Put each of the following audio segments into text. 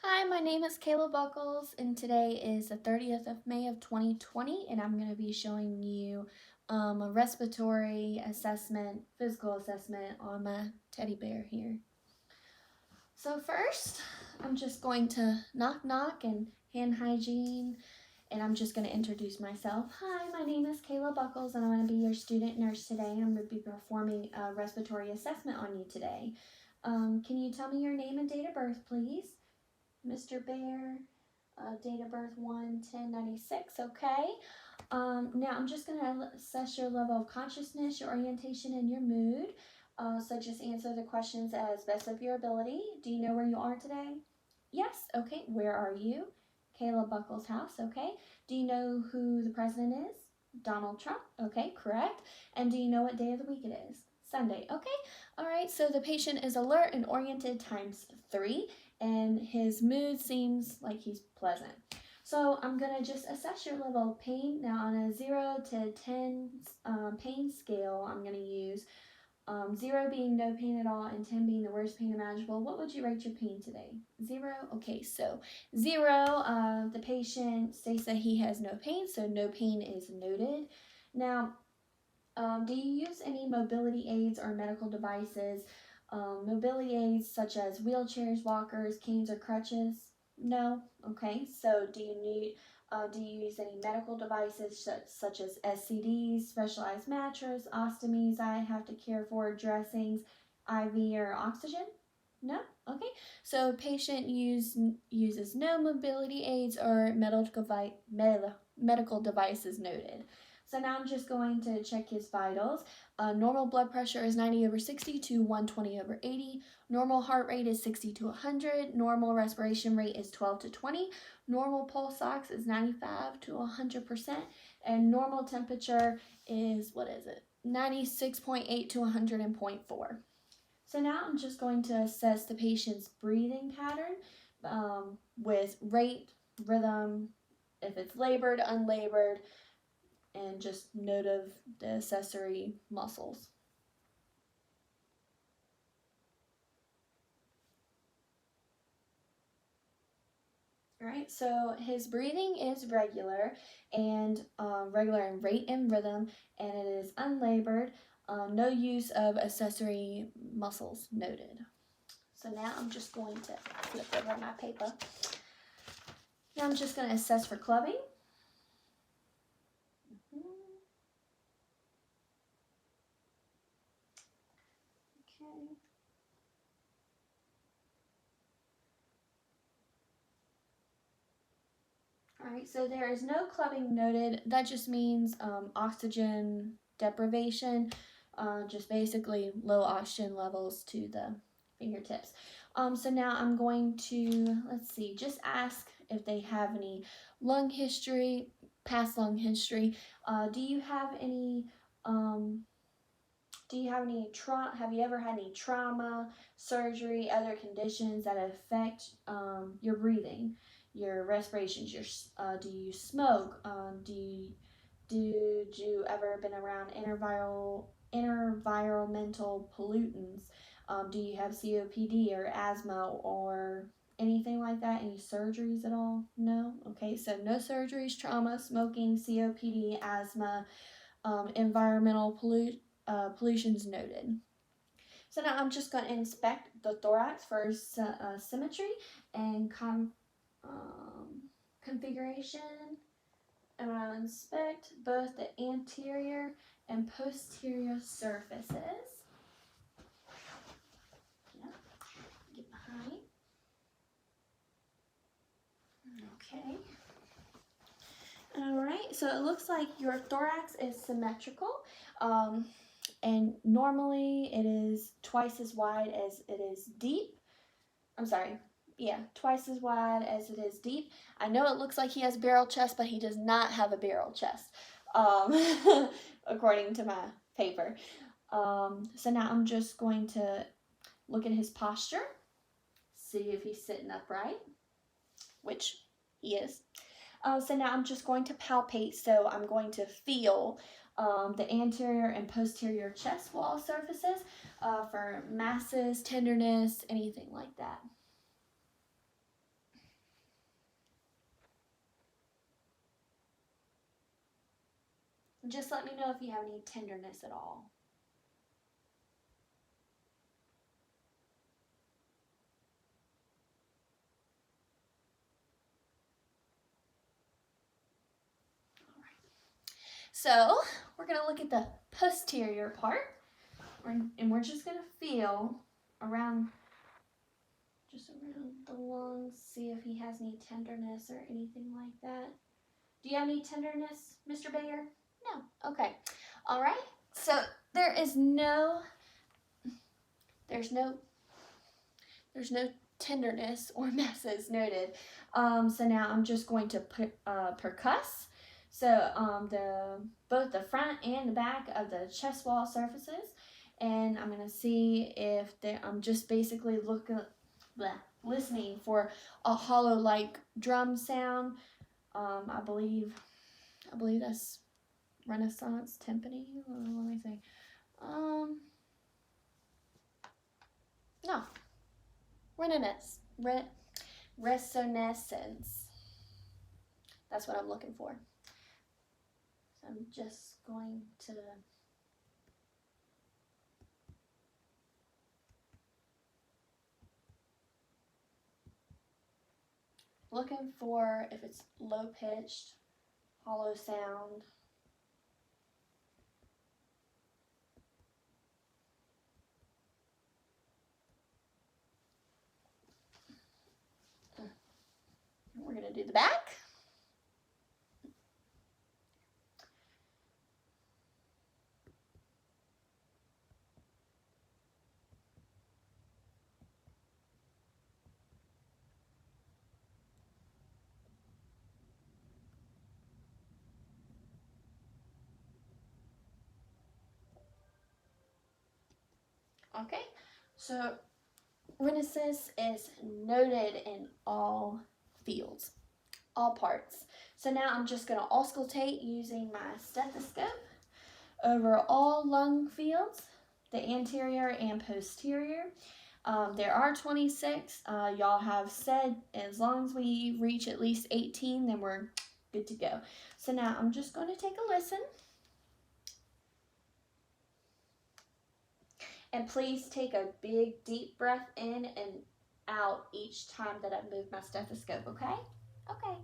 Hi, my name is Kayla Buckles, and today is the 30th of May of 2020, and I'm going to be showing you a respiratory assessment, physical assessment on my teddy bear here. So first, I'm just going to knock knock and hand hygiene, and I'm just going to introduce myself. Hi, my name is Kayla Buckles, and I'm going to be your student nurse today. I'm going to be performing a respiratory assessment on you today. Can you tell me your name and date of birth, please? Mr. Bear, date of birth 1/10/96, okay? Now I'm just going to assess your level of consciousness, your orientation, and your mood. So just answer the questions as best of your ability. Do you know where you are today? Yes, okay. Where are you? Kayla Buckles' house, okay. Do you know who the president is? Donald Trump, okay, correct. And do you know what day of the week it is? Sunday, okay. All right, so the patient is alert and oriented times 3, and his mood seems like he's pleasant. So I'm going to just assess your level of pain. Now on a 0 to 10 pain scale, I'm going to use 0 being no pain at all and 10 being the worst pain imaginable. What would you rate your pain today? 0? Okay, so 0, the patient states that he has no pain, so no pain is noted. Now, do you use any mobility aids or medical devices? Mobility aids such as wheelchairs, walkers, canes, or crutches? No. Okay. So do you use any medical devices such as SCDs, specialized mattress, ostomies I have to care for, dressings, IV or oxygen? No. Okay. So patient uses no mobility aids or medical devices noted. So now I'm just going to check his vitals. Normal blood pressure is 90/60 to 120/80. Normal heart rate is 60 to 100. Normal respiration rate is 12 to 20. Normal pulse ox is 95 to 100%. And normal temperature is, 96.8 to 100.4. So now I'm just going to assess the patient's breathing pattern with rate, rhythm, if it's labored, unlabored, and just note of the accessory muscles. All right, so his breathing is regular and regular in rate and rhythm, and it is unlabored. No use of accessory muscles noted. So now I'm just going to flip over my paper. Now I'm just going to assess for clubbing. Okay. All right, so there is no clubbing noted. That just means oxygen deprivation, just basically low oxygen levels to the fingertips. So now I'm going to, let's see, just ask if they have any lung history, past lung history. Do you have any have you ever had any trauma, surgery, other conditions that affect your breathing, your respirations? Do you smoke? Did you ever been around environmental pollutants? Do you have COPD or asthma or anything like that? Any surgeries at all? No? Okay, so no surgeries, trauma, smoking, COPD, asthma, environmental pollutions noted. So now I'm just going to inspect the thorax for symmetry and configuration. And I'll inspect both the anterior and posterior surfaces. Yep. Get behind. Okay. All right, so it looks like your thorax is symmetrical. And normally it is twice as wide as it is deep. I'm sorry, yeah, twice as wide as it is deep. I know it looks like he has a barrel chest, but he does not have a barrel chest, according to my paper. So now I'm just going to look at his posture, see if he's sitting upright, which he is. So now I'm just going to palpate, so I'm going to feel the anterior and posterior chest wall surfaces for masses, tenderness, anything like that. Just let me know if you have any tenderness at all. So we're going to look at the posterior part, and we're just going to feel around, just around the lungs, see if he has any tenderness or anything like that. Do you have any tenderness, Mr. Bayer? No. Okay. All right. So there's no tenderness or masses noted. So now I'm just going to percuss. So both the front and the back of the chest wall surfaces, and I'm gonna see if I'm just basically listening for a hollow like drum sound. I believe that's Renaissance timpani. Let me see. No, resonance. That's what I'm looking for. So I'm just going to looking for if it's low pitched, hollow sound. We're going to do the back. Okay, so Renaissance is noted in all fields, all parts. So now I'm just going to auscultate using my stethoscope over all lung fields, the anterior and posterior. There are 26. Y'all have said as long as we reach at least 18, then we're good to go. So now I'm just going to take a listen. And please take a big deep breath in and out each time that I move my stethoscope, okay? Okay.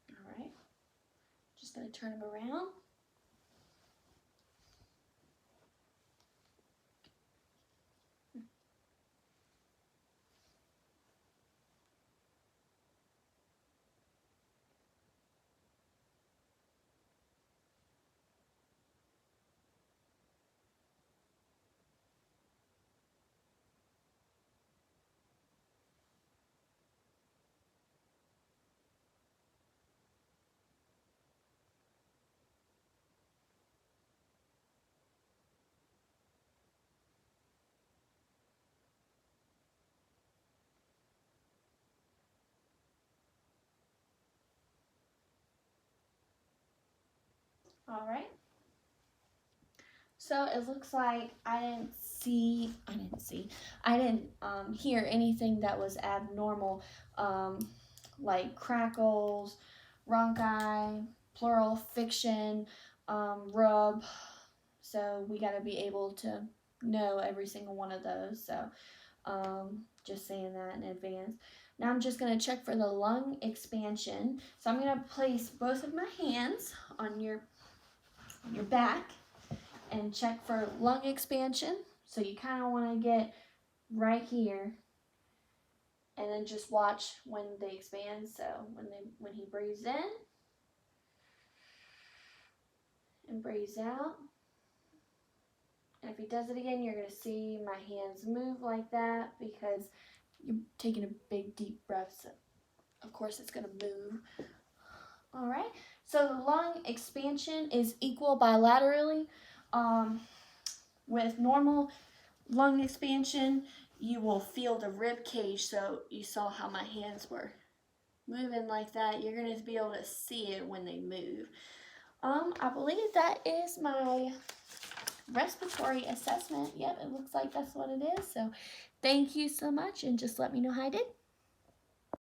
All right. Just going to turn him around. All right. So it looks like I didn't hear anything that was abnormal, like crackles, rhonchi, pleural fiction, rub. So we got to be able to know every single one of those. So just saying that in advance. Now I'm just going to check for the lung expansion. So I'm going to place both of my hands on your back and check for lung expansion. So you kind of want to get right here and then just watch when they expand. So when he breathes in, and breathes out. And if he does it again, you're going to see my hands move like that because you're taking a big deep breath. So of course it's going to move. All right. So the lung expansion is equal bilaterally. With normal lung expansion, you will feel the rib cage. So you saw how my hands were moving like that. You're going to be able to see it when they move. I believe that is my respiratory assessment. Yep, it looks like that's what it is. So thank you so much, and just let me know how I did.